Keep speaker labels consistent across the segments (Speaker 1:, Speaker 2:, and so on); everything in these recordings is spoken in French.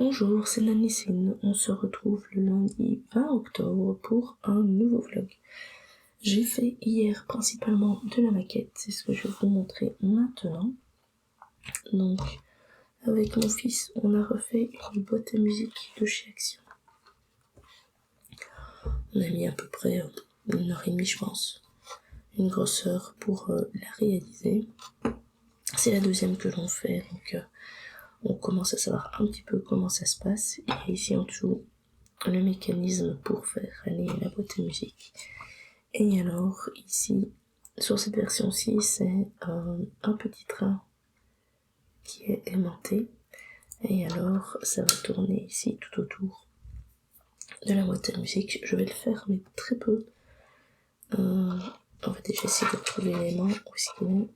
Speaker 1: Bonjour, c'est Nanissine. On se retrouve le lundi 20 octobre pour un nouveau vlog. J'ai fait hier principalement de la maquette, c'est ce que je vais vous montrer maintenant. Donc, avec mon fils, on a refait une boîte à musique de chez Action. On a mis à peu près 1h30, je pense. Une grosse heure pour la réaliser. C'est la deuxième que l'on fait, donc on commence à savoir un petit peu comment ça se passe. Il y a ici en dessous le mécanisme pour faire aller la boîte à musique. Et alors ici, sur cette version-ci, c'est un petit train qui est aimanté. Et alors ça va tourner ici tout autour de la boîte à musique. Je vais le faire mais très peu. On va déjà essayer de retrouver l'élément où est-ce qu'il est.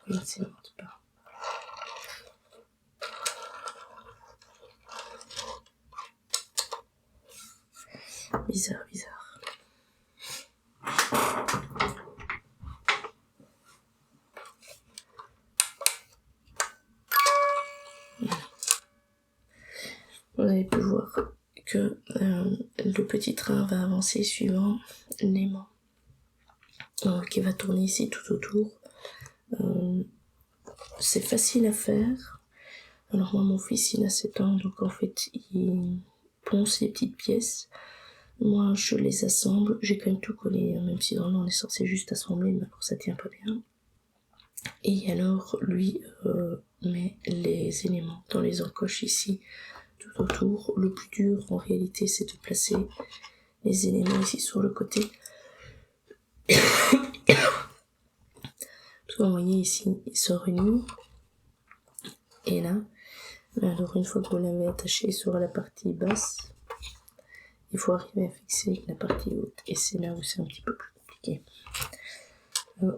Speaker 1: Il ne s'aimente pas. Bizarre. Vous avez pu voir que le petit train va avancer suivant l'aimant qui va tourner ici tout autour. C'est facile à faire. Alors moi, mon fils, il a 7 ans, donc en fait, il ponce les petites pièces. Moi, je les assemble. J'ai quand même tout collé, même si normalement on est censé juste assembler, mais alors ça tient pas bien. Et alors, lui met les éléments dans les encoches ici, tout autour. Le plus dur, en réalité, c'est de placer les éléments ici sur le côté. Parce que vous voyez ici, il sort une ligne. Et là, alors une fois que vous l'avez attaché sur la partie basse, il faut arriver à fixer la partie haute. Et c'est là où c'est un petit peu plus compliqué.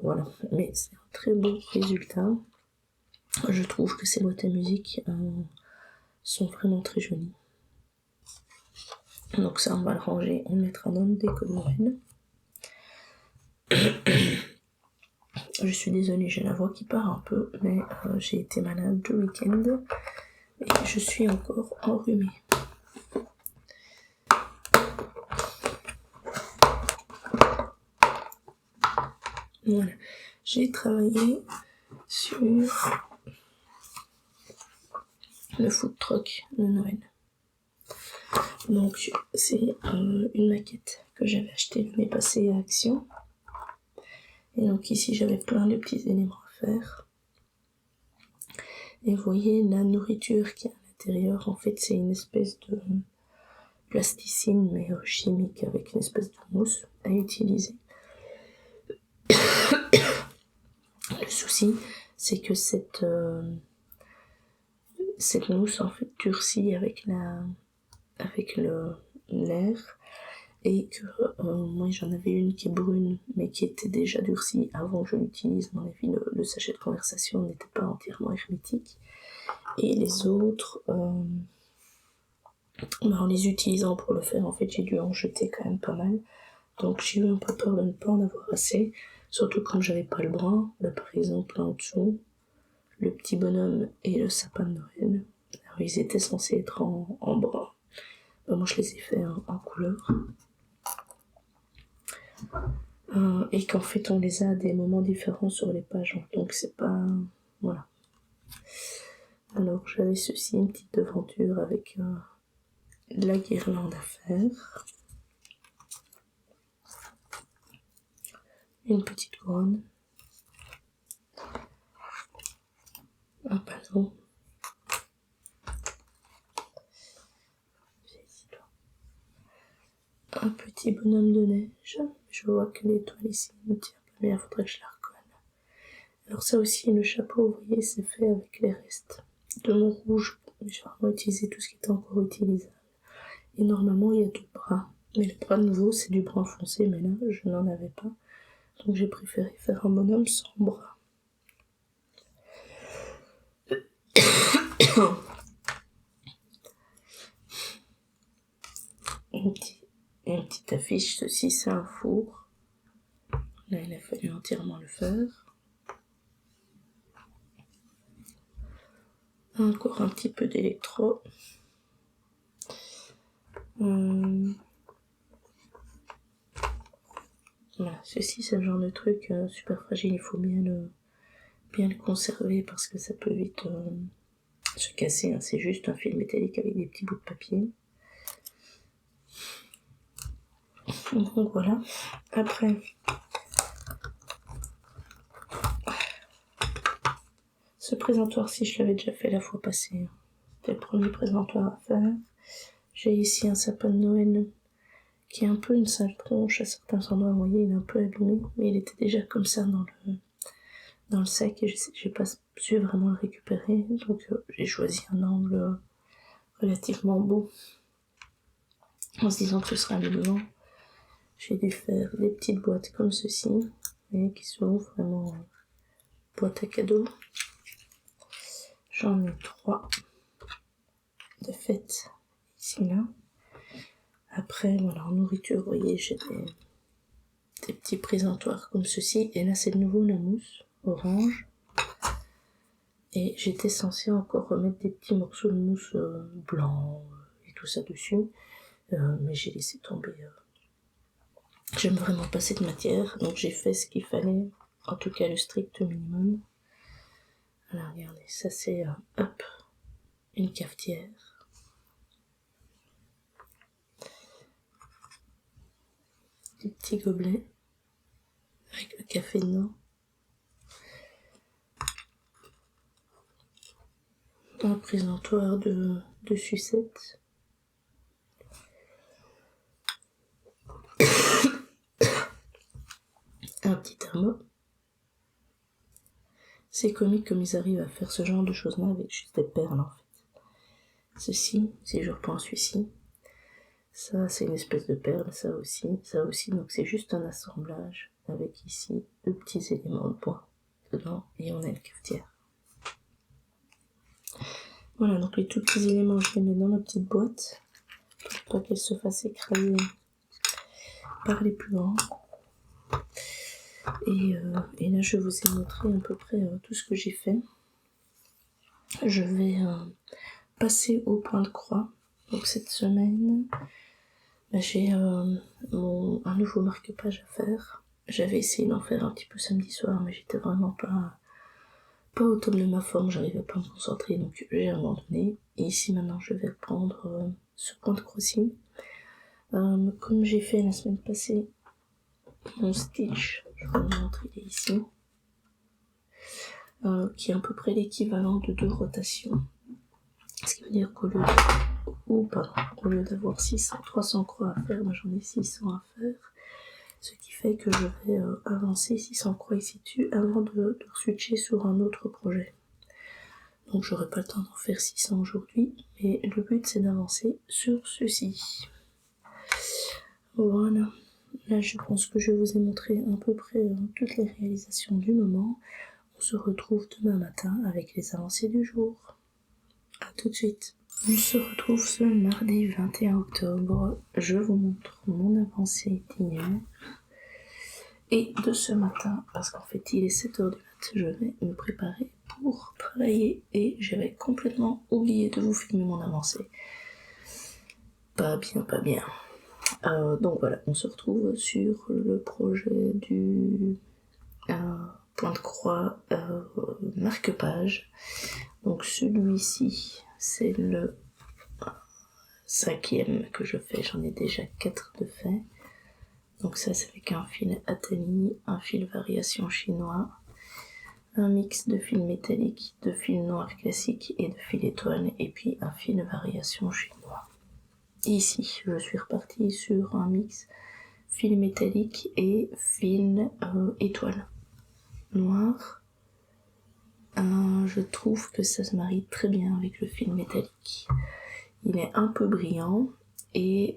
Speaker 1: Voilà, mais c'est un très beau résultat. Je trouve que ces boîtes à musique sont vraiment très jolies. Donc ça, on va le ranger, on le mettra dans le déco de Noël. Je suis désolée, j'ai la voix qui part un peu, mais j'ai été malade le week-end et je suis encore enrhumée. Voilà, j'ai travaillé sur le food truck de Noël. Donc c'est une maquette que j'avais achetée l'année passée à Action. Et donc ici j'avais plein de petits éléments à faire. Et vous voyez la nourriture qui est à l'intérieur, en fait c'est une espèce de plasticine mais chimique avec une espèce de mousse à utiliser. Le souci c'est que cette mousse en fait durcit avec l'air et que moi j'en avais une qui est brune mais qui était déjà durcie avant que je l'utilise. À mon avis le sachet de conversation n'était pas entièrement hermétique et les autres en les utilisant pour le faire en fait j'ai dû en jeter quand même pas mal, donc j'ai eu un peu peur de ne pas en avoir assez, surtout comme j'avais pas le bras. Là par exemple en dessous le petit bonhomme et le sapin de Noël, alors ils étaient censés être en bras. Moi je les ai fait en couleur. Et qu'en fait on les a à des moments différents sur les pages, donc c'est pas... voilà. Alors j'avais ceci, une petite devanture avec de la guirlande à faire, une petite couronne, un panneau, un petit bonhomme de neige. Je vois que l'étoile ici ne tient pas bien, il faudrait que je la recolle. Alors ça aussi, le chapeau, vous voyez, c'est fait avec les restes de mon rouge. J'ai vraiment utilisé tout ce qui était encore utilisable. Et normalement, il y a 2 bras. Mais le bras nouveau, c'est du brun foncé, mais là, je n'en avais pas. Donc j'ai préféré faire un bonhomme sans bras. Et une petite affiche, ceci c'est un four. Là il a fallu entièrement le faire. Encore un petit peu d'électro. Voilà, ceci c'est le genre de truc super fragile, il faut bien le conserver parce que ça peut vite se casser, hein. C'est juste un fil métallique avec des petits bouts de papier. Donc voilà. Après, ce présentoir-ci, je l'avais déjà fait la fois passée. C'était le premier présentoir à faire. J'ai ici un sapin de Noël qui est un peu une sale tronche à certains endroits. Vous voyez, il est un peu abîmé, mais il était déjà comme ça dans le sac et j'ai pas su vraiment le récupérer. Donc j'ai choisi un angle relativement beau en se disant que ce sera amusant. J'ai dû faire des petites boîtes comme ceci, et qui sont vraiment boîtes à cadeaux. J'en ai 3 de fait ici là. Après, voilà, en nourriture, vous voyez, j'ai des petits présentoirs comme ceci. Et là, c'est de nouveau la mousse orange. Et j'étais censée encore remettre des petits morceaux de mousse blanc et tout ça dessus. Mais j'ai laissé tomber. J'aime vraiment pas cette matière. Donc j'ai fait ce qu'il fallait. En tout cas, le strict minimum. Alors, regardez, ça c'est, hop, une cafetière. Des petits gobelets avec le café dedans. Un présentoir de sucettes. Un petit thermo. C'est comique comme ils arrivent à faire ce genre de choses-là avec juste des perles en fait. Ceci, si je reprends celui-ci, ça c'est une espèce de perle, ça aussi, donc c'est juste un assemblage avec ici 2 petits éléments de bois dedans et on a une cafetière. Voilà, donc les tout petits éléments je les mets dans ma petite boîte pour pas qu'elles se fassent écraser par les plus grands. Et là je vous ai montré à peu près tout ce que j'ai fait. Je vais passer au point de croix. Donc cette semaine, j'ai un nouveau marque-page à faire. J'avais essayé d'en faire un petit peu samedi soir, mais j'étais vraiment pas au top de ma forme, j'arrivais pas à me concentrer, donc j'ai abandonné. Et ici maintenant, je vais reprendre ce point de croix-ci. Comme j'ai fait la semaine passée, mon stitch, je vais vous montrer, il est ici, qui est à peu près l'équivalent de 2 rotations. Ce qui veut dire qu'au lieu d'avoir 300 croix à faire, moi j'en ai 600 à faire. Ce qui fait que je vais avancer 600 croix ici dessus avant de switcher sur un autre projet. Donc j'aurai pas le temps d'en faire 600 aujourd'hui, mais le but c'est d'avancer sur ceci. Voilà, là je pense que je vous ai montré à peu près toutes les réalisations du moment. On se retrouve demain matin avec les avancées du jour. A tout de suite. On se retrouve ce mardi 21 octobre. Je vous montre mon avancée d'hier et de ce matin, parce qu'en fait il est 7h du mat, je vais me préparer pour travailler et j'avais complètement oublié de vous filmer mon avancée. Pas bien. Donc voilà, on se retrouve sur le projet du point de croix marque-page. Donc celui-ci, c'est le 5e que je fais, j'en ai déjà 4 de fait. Donc ça c'est avec un fil Atani, un fil variation chinois, un mix de fil métallique, de fil noir classique et de fil étoile, et puis un fil variation chinois. Et ici, je suis repartie sur un mix fil métallique et fil étoile noir. Je trouve que ça se marie très bien avec le fil métallique. Il est un peu brillant et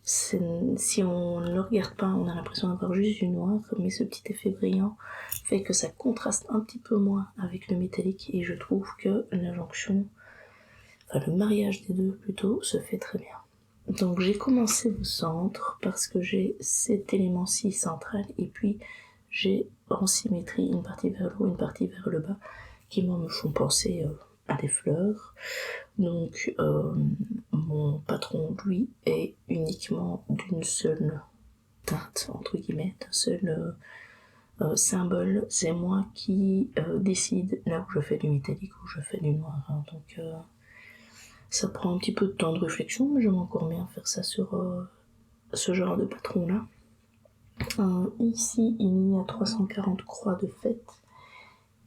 Speaker 1: si on ne le regarde pas, on a l'impression d'avoir juste du noir, mais ce petit effet brillant fait que ça contraste un petit peu moins avec le métallique et je trouve que la jonction enfin le mariage des deux plutôt, se fait très bien. Donc j'ai commencé au centre parce que j'ai cet élément-ci central et puis j'ai en symétrie une partie vers le haut, une partie vers le bas qui moi me font penser à des fleurs. Donc mon patron lui est uniquement d'une seule teinte entre guillemets, d'un seul symbole. C'est moi qui décide là où je fais du métallique ou je fais du noir. Hein. Donc ça prend un petit peu de temps de réflexion, mais j'aime encore bien faire ça sur ce genre de patron là. Ici il y a 340 croix de fête.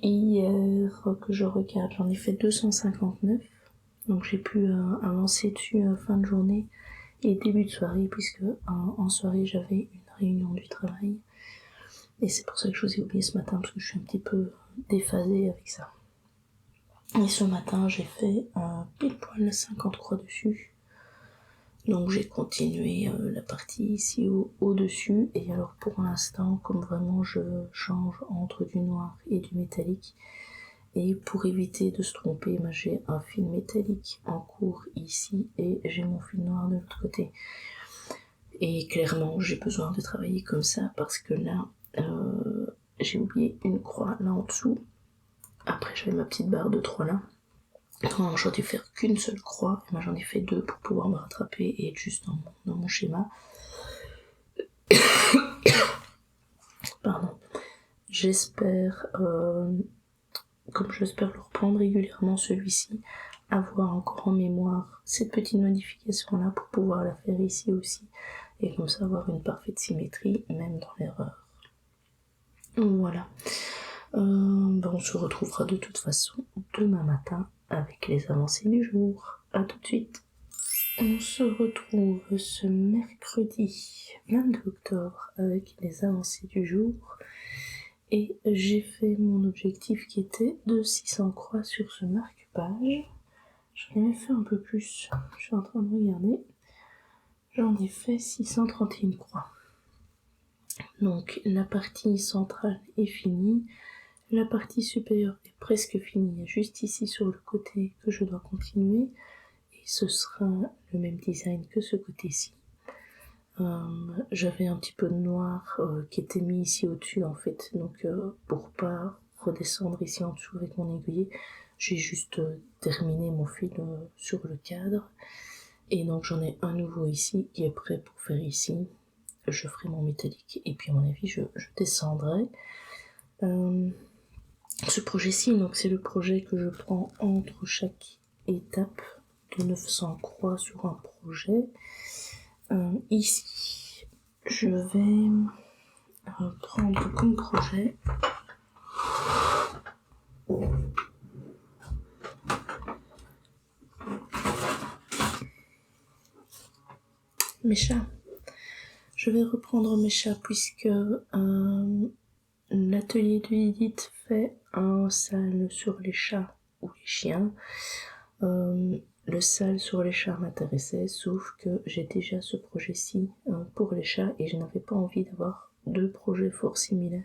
Speaker 1: Hier que je regarde, j'en ai fait 259. Donc j'ai pu avancer dessus fin de journée et début de soirée, puisque en soirée j'avais une réunion du travail. Et c'est pour ça que je vous ai oublié ce matin, parce que je suis un petit peu déphasée avec ça. Et ce matin j'ai fait pile poil 50 croix dessus. Donc j'ai continué la partie ici au-dessus. Et alors pour l'instant, comme vraiment je change entre du noir et du métallique, et pour éviter de se tromper, j'ai un fil métallique en cours ici et j'ai mon fil noir de l'autre côté. Et clairement, j'ai besoin de travailler comme ça parce que là, j'ai oublié une croix là en dessous. Après, j'avais ma petite barre de 3 là. Donc, j'aurais dû faire qu'une seule croix. Et moi, j'en ai fait 2 pour pouvoir me rattraper et être juste dans mon schéma. Pardon. J'espère, comme j'espère le reprendre régulièrement celui-ci, avoir encore en mémoire cette petite notification là pour pouvoir la faire ici aussi. Et comme ça, avoir une parfaite symétrie, même dans l'erreur. Voilà. On se retrouvera de toute façon demain matin avec les avancées du jour. A tout de suite. On se retrouve ce mercredi 22 octobre avec les avancées du jour. Et j'ai fait mon objectif qui était de 600 croix sur ce marque-page. J'en ai fait un peu plus. Je suis en train de regarder. J'en ai fait 631 croix. Donc la partie centrale est finie. La partie supérieure est presque finie, il y a juste ici sur le côté que je dois continuer et ce sera le même design que ce côté-ci. J'avais un petit peu de noir qui était mis ici au-dessus en fait, donc pour pas redescendre ici en dessous avec mon aiguille, j'ai juste terminé mon fil sur le cadre et donc j'en ai un nouveau ici qui est prêt pour faire ici. Je ferai mon métallique et puis à mon avis je descendrai. Ce projet-ci, donc c'est le projet que je prends entre chaque étape de 900 croix sur un projet. Ici, je vais prendre comme projet mes chats. Je vais reprendre mes chats puisque l'atelier de Edith fait un sale sur les chats ou les chiens. Le sale sur les chats m'intéressait, sauf que j'ai déjà ce projet-ci pour les chats et je n'avais pas envie d'avoir 2 projets fort similaires.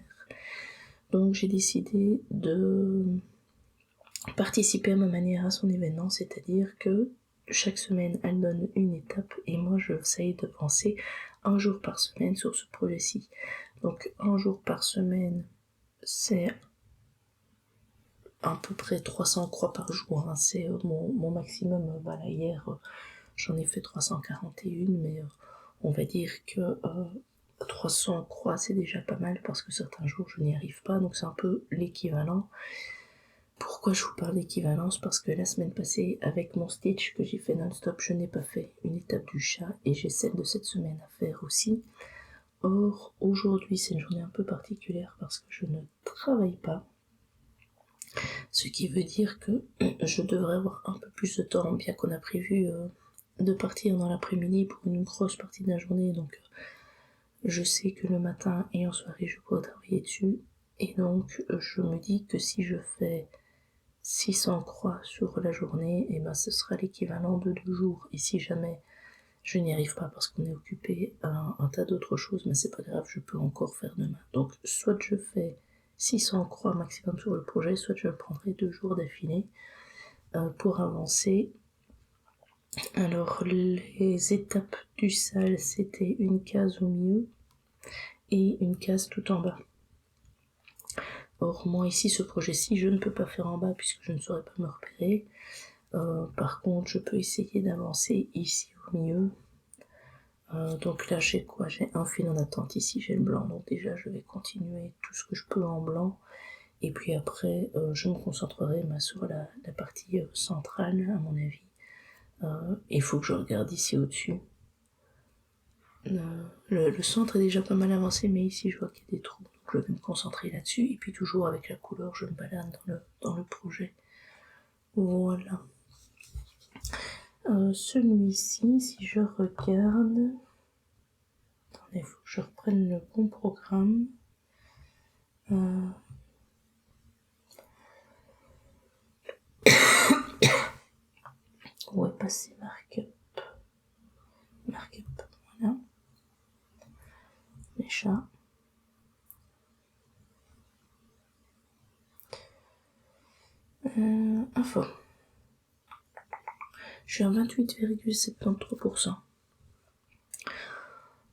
Speaker 1: Donc j'ai décidé de participer à ma manière à son événement, c'est-à-dire que chaque semaine elle donne une étape et moi j'essaye de penser un jour par semaine sur ce projet-ci. Donc un jour par semaine, c'est à peu près 300 croix par jour, hein. C'est mon maximum. Voilà, hier j'en ai fait 341, mais on va dire que 300 croix c'est déjà pas mal parce que certains jours je n'y arrive pas, donc c'est un peu l'équivalent. Pourquoi je vous parle d'équivalence? Parce que la semaine passée, avec mon stitch que j'ai fait non-stop, je n'ai pas fait une étape du chat et j'ai celle de cette semaine à faire aussi. Or, aujourd'hui, c'est une journée un peu particulière parce que je ne travaille pas. Ce qui veut dire que je devrais avoir un peu plus de temps, bien qu'on a prévu de partir dans l'après-midi pour une grosse partie de la journée. Donc, je sais que le matin et en soirée, je pourrais travailler dessus. Et donc, je me dis que si je fais 600 croix sur la journée, et ce sera l'équivalent de 2 jours. Et si jamais je n'y arrive pas parce qu'on est occupé à un tas d'autres choses, mais c'est pas grave, je peux encore faire demain. Donc soit je fais 600 croix maximum sur le projet, soit je le prendrai 2 jours d'affilée pour avancer Alors les étapes du sale, c'était une case au milieu et une case tout en bas. Or moi ici, ce projet-ci, je ne peux pas faire en bas puisque je ne saurais pas me repérer. Par contre, je peux essayer d'avancer ici au milieu. Donc là, j'ai quoi? J'ai un fil en attente ici, j'ai le blanc. Donc déjà, je vais continuer tout ce que je peux en blanc. Et puis après, je me concentrerai sur la partie centrale, à mon avis. Il faut que je regarde ici au-dessus. Le centre est déjà pas mal avancé, mais ici, je vois qu'il y a des trous. Donc je vais me concentrer là-dessus. Et puis toujours avec la couleur, je me balade dans le projet. Voilà. Celui-ci, si je regarde... Attendez, il faut que je reprenne le bon programme. Où est passé Markup? Markup, voilà. Les chats. Info. Je suis à 28,73%.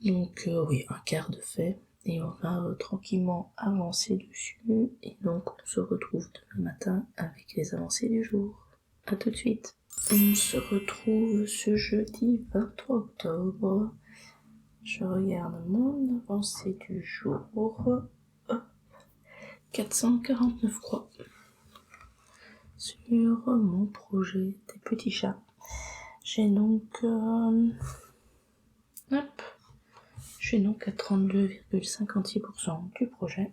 Speaker 1: Donc oui, un quart de fait. Et on va tranquillement avancer dessus. Et donc on se retrouve demain matin avec les avancées du jour. A tout de suite. On se retrouve ce jeudi 23 octobre. Je regarde mon avancée du jour. 449 croix. Sur mon projet des petits chats. J'ai donc... j'ai donc à 32,56% du projet.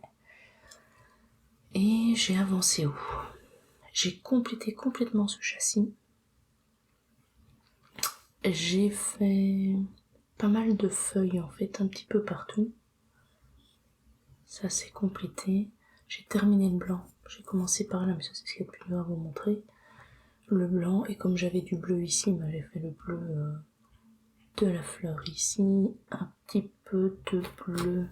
Speaker 1: Et j'ai avancé où? J'ai complété complètement ce châssis. J'ai fait pas mal de feuilles en fait, un petit peu partout. Ça c'est complété. J'ai terminé le blanc. J'ai commencé par là, mais ça c'est ce qu'il y a de plus dur à vous montrer. Le blanc, et comme j'avais du bleu ici, j'ai fait le bleu de la fleur ici, un petit peu de bleu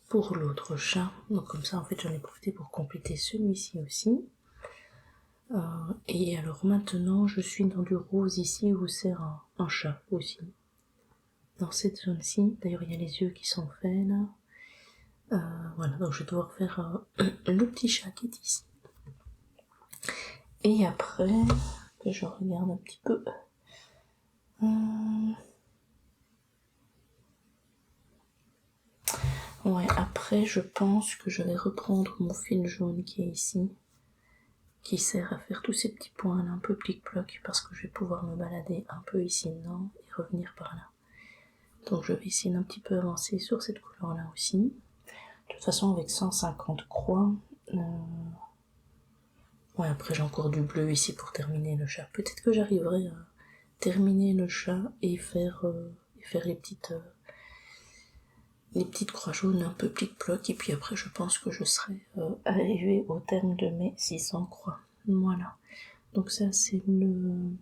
Speaker 1: pour l'autre chat. Donc comme ça en fait j'en ai profité pour compléter celui-ci aussi. Et alors maintenant je suis dans du rose ici où c'est un chat aussi. Dans cette zone-ci, d'ailleurs il y a les yeux qui sont faits là. Voilà, donc je vais devoir faire le petit chat qui est ici. Et après, que je regarde un petit peu. Ouais, après je pense que je vais reprendre mon fil jaune qui est ici, qui sert à faire tous ces petits points là, un peu plic-ploc, parce que je vais pouvoir me balader un peu ici dedans et revenir par là. Donc je vais essayer d'un petit peu avancer sur cette couleur là aussi. De toute façon avec 150 croix, ouais, après j'ai encore du bleu ici pour terminer le chat. Peut-être que j'arriverai à terminer le chat et faire les petites croix jaunes un peu plic-ploc, et puis après je pense que je serai arrivée au terme de mes 600 croix. Voilà. Donc ça c'est le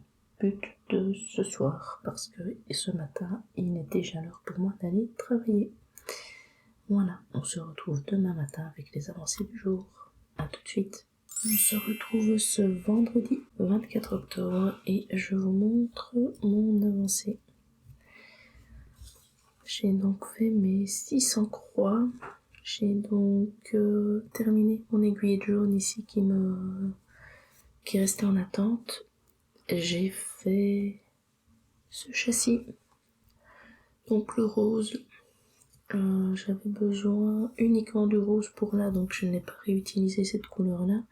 Speaker 1: but de ce soir, parce que ce matin il est déjà l'heure pour moi d'aller travailler. Voilà, on se retrouve demain matin avec les avancées du jour. A tout de suite. On se retrouve ce vendredi 24 octobre et je vous montre mon avancée. J'ai donc fait mes 600 croix. J'ai donc terminé mon aiguille jaune ici qui est restée en attente. J'ai fait ce châssis, donc le rose. J'avais besoin uniquement du rose pour là, donc je n'ai pas réutilisé cette couleur là.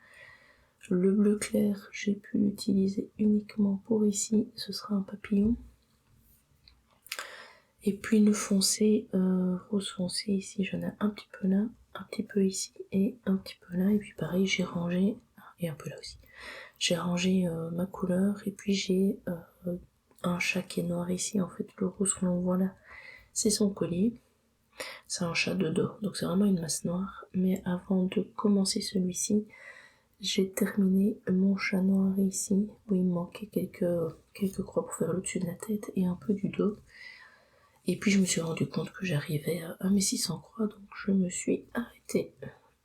Speaker 1: Le bleu clair, j'ai pu l'utiliser uniquement pour ici, ce sera un papillon. Et puis le foncé, rose foncé ici, j'en ai un petit peu là, un petit peu ici et un petit peu là. Et puis pareil, j'ai rangé, et un peu là aussi. J'ai rangé ma couleur, et puis j'ai un chat qui est noir ici, en fait le rose que l'on voit là, c'est son collier. C'est un chat de dos, donc c'est vraiment une masse noire. Mais avant de commencer celui-ci, j'ai terminé mon chat noir ici, où il me manquait quelques croix pour faire le dessus de la tête et un peu du dos. Et puis je me suis rendu compte que j'arrivais à mes 600 croix, donc je me suis arrêtée.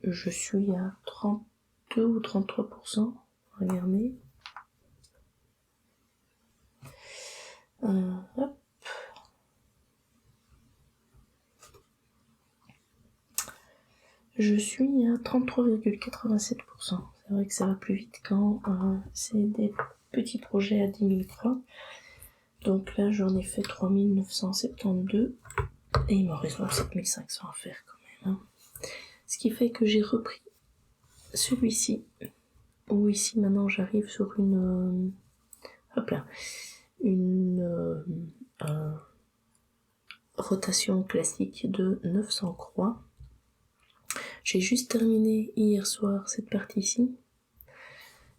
Speaker 1: Je suis à 32 ou 33%, regardez. Hop. Je suis à 33,87%. C'est vrai que ça va plus vite quand c'est des petits projets à 10 000 francs. Donc là, j'en ai fait 3972 et il me reste donc 7500 à faire quand même. Hein. Ce qui fait que j'ai repris celui-ci, où ici maintenant j'arrive sur une rotation classique de 900 croix. J'ai juste terminé hier soir cette partie-ci.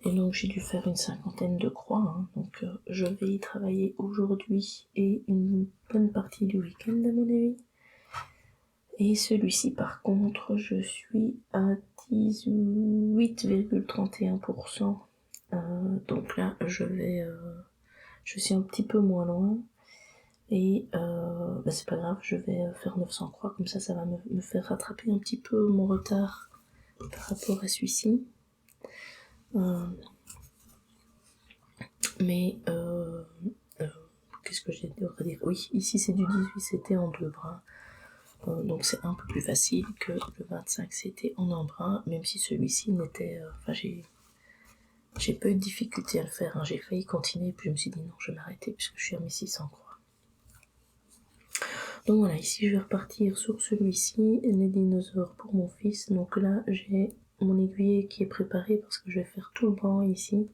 Speaker 1: Et donc j'ai dû faire une 50aine de croix, hein. Donc je vais y travailler aujourd'hui et une bonne partie du week-end à mon avis. Et celui-ci par contre je suis à 18,31%. Donc là je suis un petit peu moins loin. Et c'est pas grave, je vais faire 900 croix, comme ça va me faire rattraper un petit peu mon retard par rapport à celui-ci. Qu'est-ce que j'ai à dire? Oui, ici c'est du 18, c'était en 2 bras. Donc c'est un peu plus facile que le 25, c'était en un bras, même si celui-ci n'était... j'ai pas eu de difficulté à le faire, hein. J'ai failli continuer, puis je me suis dit non, je vais m'arrêter puisque je suis à mes 600 croix. Donc voilà, ici je vais repartir sur celui-ci, les dinosaures pour mon fils. Donc là j'ai mon aiguille qui est préparé parce que je vais faire tout le banc ici.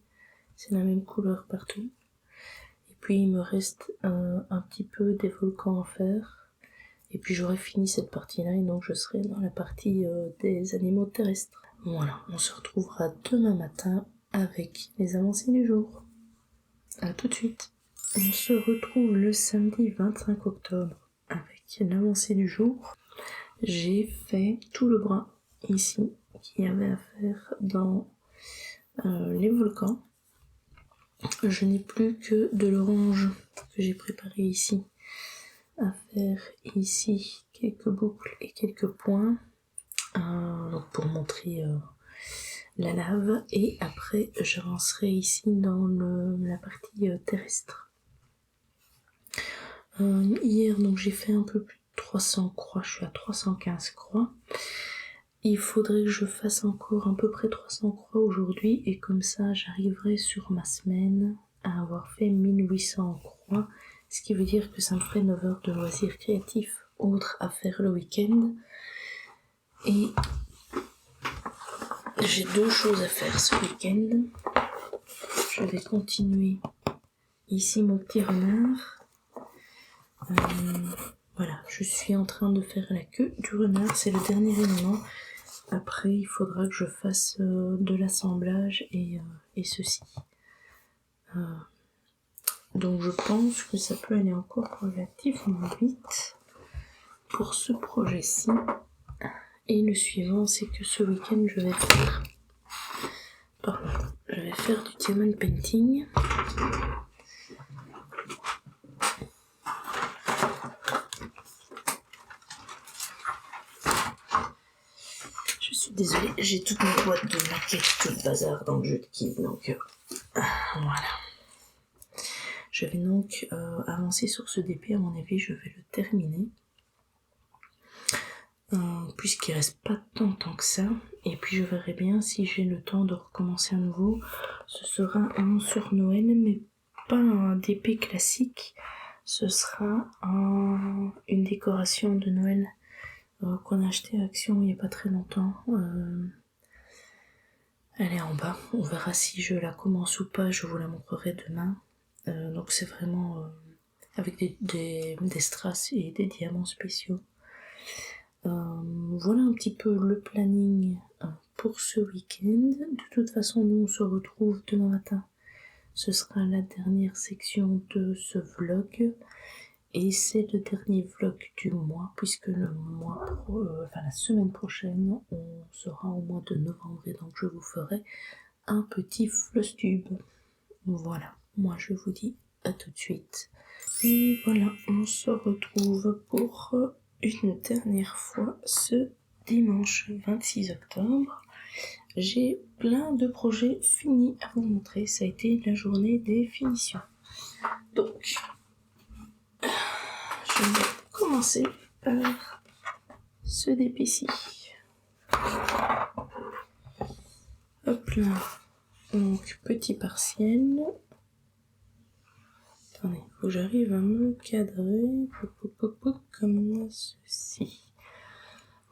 Speaker 1: C'est la même couleur partout. Et puis il me reste un petit peu des volcans à faire. Et puis j'aurai fini cette partie-là et donc je serai dans la partie des animaux terrestres. Voilà, on se retrouvera demain matin avec les avancées du jour. A tout de suite. On se retrouve le samedi 25 octobre avec l'avancée du jour. J'ai fait tout le bras ici qu'il y avait à faire dans les volcans. Je n'ai plus que de l'orange que j'ai préparé ici à faire ici quelques boucles et quelques points donc pour montrer la lave, et après j'avancerai ici dans la partie terrestre. Hier donc j'ai fait un peu plus de 300 croix, je suis à 315 croix. Il faudrait que je fasse encore à peu près 300 croix aujourd'hui, et comme ça j'arriverai sur ma semaine à avoir fait 1800 croix, ce qui veut dire que ça me ferait 9 heures de loisirs créatifs autres à faire le week-end. Et j'ai 2 choses à faire ce week-end. Je vais continuer ici mon petit renard. Voilà, je suis en train de faire la queue du renard, c'est le dernier élément. Après, il faudra que je fasse de l'assemblage et ceci. Donc je pense que ça peut aller encore relativement vite pour ce projet-ci. Et le suivant, c'est que ce week-end, je vais faire du diamond painting. Je suis désolée, j'ai toute ma boîte de maquettes, tout le bazar dans le jeu de Kid, donc voilà. Je vais donc avancer sur ce DP, à mon avis je vais le terminer. Puisqu'il reste pas tant de temps que ça, et puis je verrai bien si j'ai le temps de recommencer à nouveau. Ce sera un sur Noël, mais pas un DP classique, ce sera une décoration de Noël qu'on a acheté à Action il n'y a pas très longtemps. Elle est en bas, on verra si je la commence ou pas, je vous la montrerai demain. Donc c'est vraiment avec des strass et des diamants spéciaux. Voilà un petit peu le planning pour ce week-end. De toute façon, nous on se retrouve demain matin. Ce sera la dernière section de ce vlog. Et c'est le dernier vlog du mois, puisque la semaine prochaine, on sera au mois de novembre, et donc je vous ferai un petit flostube. Voilà, moi je vous dis à tout de suite. Et voilà, on se retrouve pour une dernière fois ce dimanche 26 octobre. J'ai plein de projets finis à vous montrer, ça a été la journée des finitions. Donc, Je vais commencer par ce dépêci. Hop là. Donc, petit partiel. Attendez, faut que j'arrive à me cadrer comme ceci.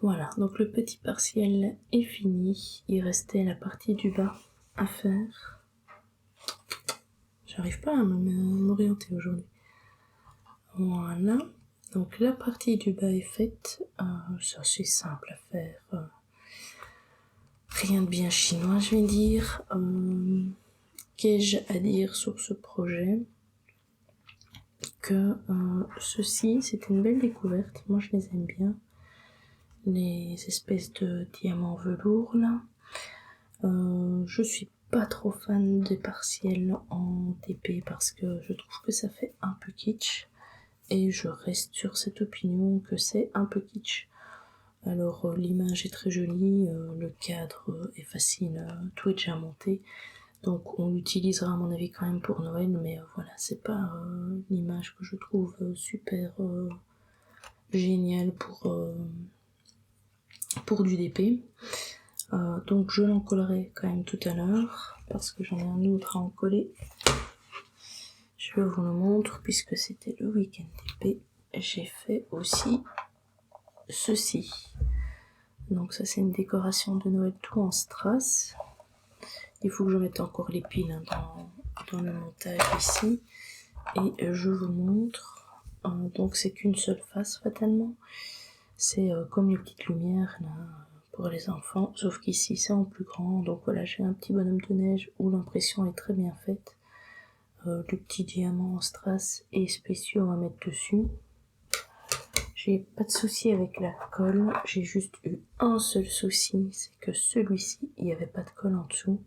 Speaker 1: Voilà, donc le petit partiel est fini. Il restait la partie du bas à faire. J'arrive pas à m'orienter aujourd'hui. Voilà, donc la partie du bas est faite. Ça c'est simple à faire. Rien de bien chinois, je vais dire. Qu'ai-je à dire sur ce projet? Que ceci, c'est une belle découverte. Moi, je les aime bien. Les espèces de diamants velours, là. Je suis pas trop fan des partiels en TP parce que je trouve que ça fait un peu kitsch. Et je reste sur cette opinion que c'est un peu kitsch. Alors l'image est très jolie, le cadre est facile, tout est déjà monté. Donc on l'utilisera à mon avis quand même pour Noël, mais voilà, c'est pas l'image que je trouve super géniale pour du DP. Donc je l'en collerai quand même tout à l'heure, parce que j'en ai un autre à en coller. Je vous le montre, puisque c'était le week-end DP. J'ai fait aussi ceci. Donc ça c'est une décoration de Noël tout en strass. Il faut que je mette encore les piles dans le montage ici. Et je vous montre. Donc c'est qu'une seule face fatalement. C'est comme les petites lumières là, pour les enfants. Sauf qu'ici c'est en plus grand. Donc voilà, j'ai un petit bonhomme de neige où l'impression est très bien faite. Le petit diamant en strass et spéciaux à mettre dessus. J'ai pas de souci avec la colle. J'ai juste eu un seul souci. C'est que celui-ci, il n'y avait pas de colle en dessous.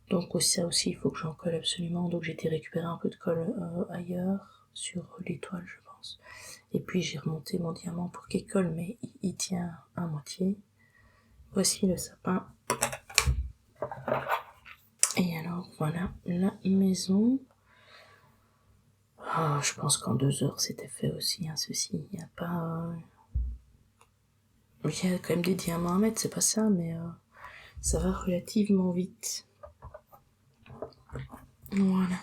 Speaker 1: Donc ça aussi, il faut que j'en colle absolument. Donc j'ai été récupérer un peu de colle ailleurs, sur l'étoile je pense. Et puis j'ai remonté mon diamant pour qu'il colle, mais il tient à moitié. Voici le sapin. Et alors voilà la maison. Oh, je pense qu'en 2 heures c'était fait aussi, hein, ceci. Il n'y a pas... Il y a quand même des diamants à mettre, c'est pas ça, mais ça va relativement vite. Voilà.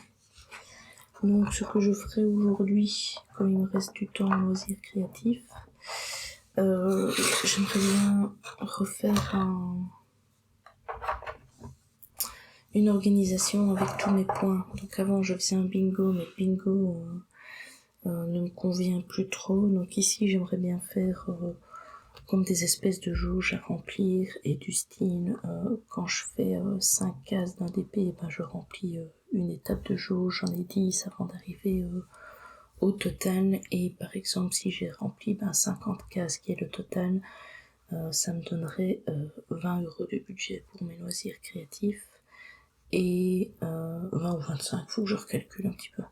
Speaker 1: Donc ce que je ferai aujourd'hui, comme il me reste du temps en loisir créatif, j'aimerais bien refaire une organisation avec tous mes points. Donc avant je faisais un bingo, mais bingo ne me convient plus trop. Donc ici j'aimerais bien faire comme des espèces de jauges à remplir, et du style quand je fais 5 cases d'un DP, ben je remplis une étape de jauge, j'en ai 10 avant d'arriver au total. Et par exemple si j'ai rempli 50 cases qui est le total, ça me donnerait 20 € de budget pour mes loisirs créatifs, et 20 ou 25, faut que je recalcule un petit peu.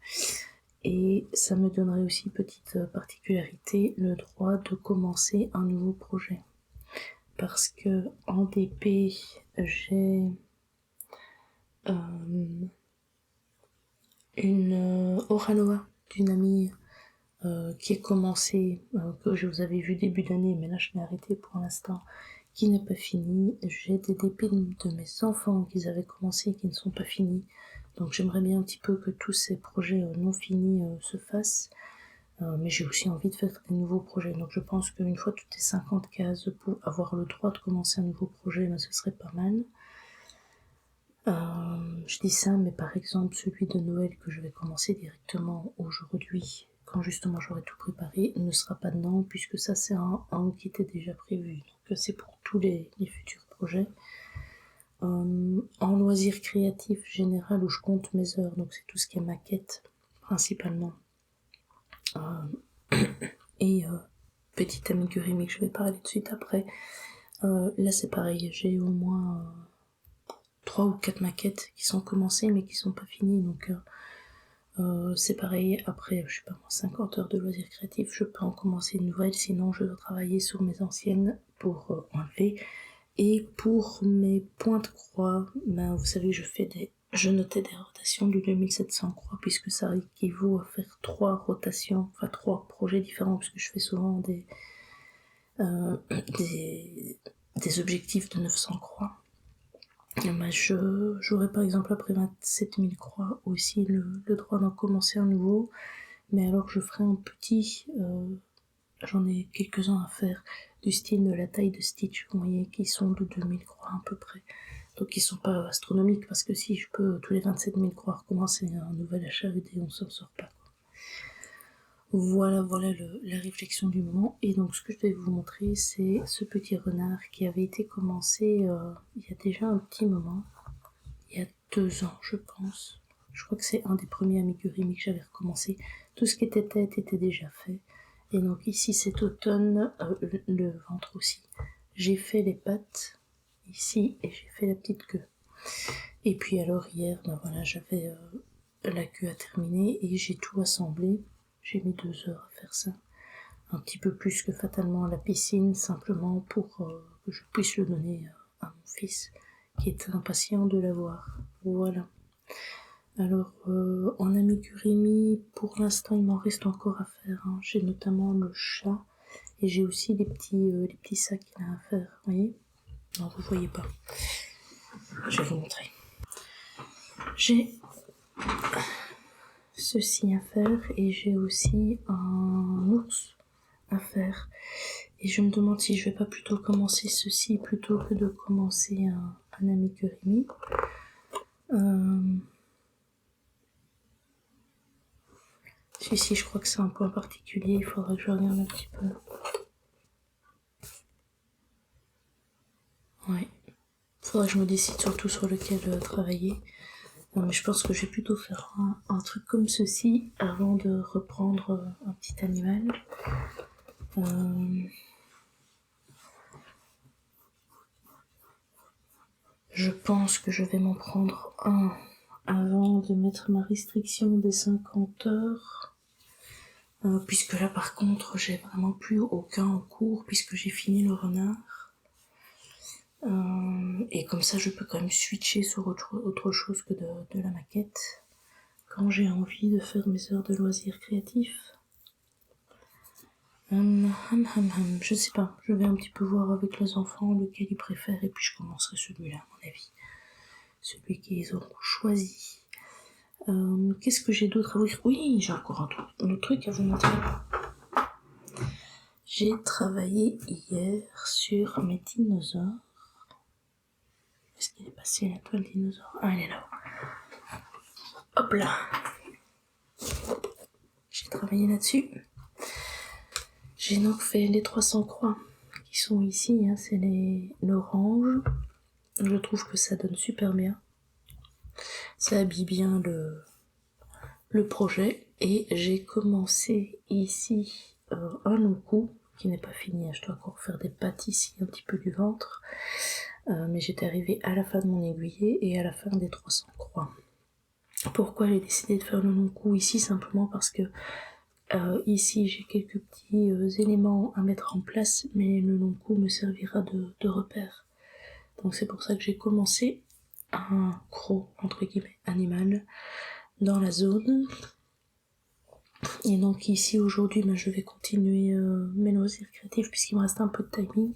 Speaker 1: Et ça me donnerait aussi, petite particularité, le droit de commencer un nouveau projet. Parce que en DP, j'ai une Oranoa d'une amie qui est commencée, que je vous avais vu début d'année, mais là je l'ai arrêté pour l'instant, qui n'est pas finie. J'ai des DP de mes enfants qu'ils avaient commencé et qui ne sont pas finis. Donc j'aimerais bien un petit peu que tous ces projets non finis se fassent. Mais j'ai aussi envie de faire des nouveaux projets. Donc je pense qu'une fois toutes les 50 cases pour avoir le droit de commencer un nouveau projet, ben, ce serait pas mal. Je dis ça, mais par exemple celui de Noël que je vais commencer directement aujourd'hui, quand justement j'aurai tout préparé, ne sera pas dedans, puisque ça c'est un qui était déjà prévu. Donc c'est pour tous les futurs projets. En loisir créatif général, où je compte mes heures, donc c'est tout ce qui est maquette principalement. Et petite amigurumi que je vais parler tout de suite après. Là c'est pareil, j'ai au moins 3 ou 4 maquettes qui sont commencées mais qui sont pas finies, donc c'est pareil. Après, je sais pas moi, 50 heures de loisirs créatifs, je peux en commencer une nouvelle, sinon je dois travailler sur mes anciennes pour enlever. Et pour mes points de croix, ben vous savez, je fais des je notais des rotations de 2700 croix, puisque ça équivaut à faire 3 rotations, enfin 3 projets différents, puisque je fais souvent des objectifs de 900 croix. J'aurais par exemple après 27 000 croix aussi le droit d'en commencer un nouveau, mais alors je ferai un petit, j'en ai quelques-uns à faire, du style de la taille de Stitch, vous voyez, qui sont de 2000 croix à peu près. Donc ils sont pas astronomiques, parce que si je peux tous les 27 000 croix recommencer un nouvel achat ED, on s'en sort pas, quoi. Voilà la réflexion du moment. Et donc ce que je vais vous montrer, c'est ce petit renard qui avait été commencé il y a déjà un petit moment, il y a 2 ans je pense. Je crois que c'est un des premiers amigurumi que j'avais recommencé. Tout ce qui était tête était déjà fait. Et donc ici cet automne, le ventre aussi. J'ai fait les pattes ici et j'ai fait la petite queue. Et puis alors hier, ben voilà, j'avais la queue à terminer et j'ai tout assemblé. J'ai mis 2 heures à faire ça. Un petit peu plus que fatalement à la piscine, simplement pour que je puisse le donner à mon fils, qui est impatient de l'avoir. Voilà. Alors, en amigurumi, pour l'instant, il m'en reste encore à faire, hein. J'ai notamment le chat, et j'ai aussi les petits sacs qu'il a à faire, vous voyez? Non, vous voyez pas. Je vais vous montrer. J'ai ceci à faire, et j'ai aussi un ours à faire. Et je me demande si je vais pas plutôt commencer ceci plutôt que de commencer un amigurumi. Celui-ci, je crois que c'est un point particulier, il faudra que je regarde un petit peu. Ouais. Faudra que je me décide surtout sur lequel travailler. Non, mais je pense que je vais plutôt faire un truc comme ceci avant de reprendre un petit animal. Je pense que je vais m'en prendre un avant de mettre ma restriction des 50 heures. Puisque là par contre j'ai vraiment plus aucun en cours puisque j'ai fini le renard. Et comme ça je peux quand même switcher sur autre chose que de la maquette quand j'ai envie de faire mes heures de loisirs créatifs. Je sais pas, je vais un petit peu voir avec les enfants lequel ils préfèrent et puis je commencerai celui-là à mon avis. Celui qu'ils auront choisi. Qu'est-ce que j'ai d'autre à vous dire? Oui, j'ai encore un autre truc à vous montrer. J'ai travaillé hier sur mes dinosaures. Est-ce qu'il est passé la toile dinosaure? Ah, elle est là. Hop là. J'ai travaillé là-dessus. J'ai donc fait les 300 croix qui sont ici, hein, c'est l'orange. Je trouve que ça donne super bien. Ça habille bien le projet. Et j'ai commencé ici un long coup qui n'est pas fini. Je dois encore faire des pattes ici, un petit peu du ventre. Mais j'étais arrivée à la fin de mon aiguillé et à la fin des 300 croix. Pourquoi j'ai décidé de faire le long coup ici? Simplement parce que ici j'ai quelques petits éléments à mettre en place, mais le long coup me servira de repère. Donc c'est pour ça que j'ai commencé un gros, entre guillemets, animal dans la zone. Et donc ici aujourd'hui, je vais continuer mes loisirs créatifs puisqu'il me reste un peu de timing.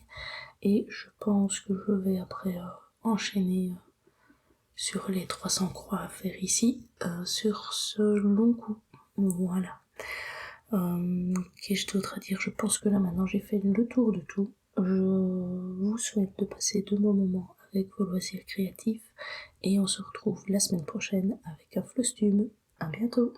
Speaker 1: Et je pense que je vais après enchaîner sur les 300 croix à faire ici, sur ce long coup. Voilà. Qu'ai-je d'autre à dire? Je pense que là maintenant j'ai fait le tour de tout. Je vous souhaite de passer de bons moments avec vos loisirs créatifs et on se retrouve la semaine prochaine avec un Flostube. À bientôt.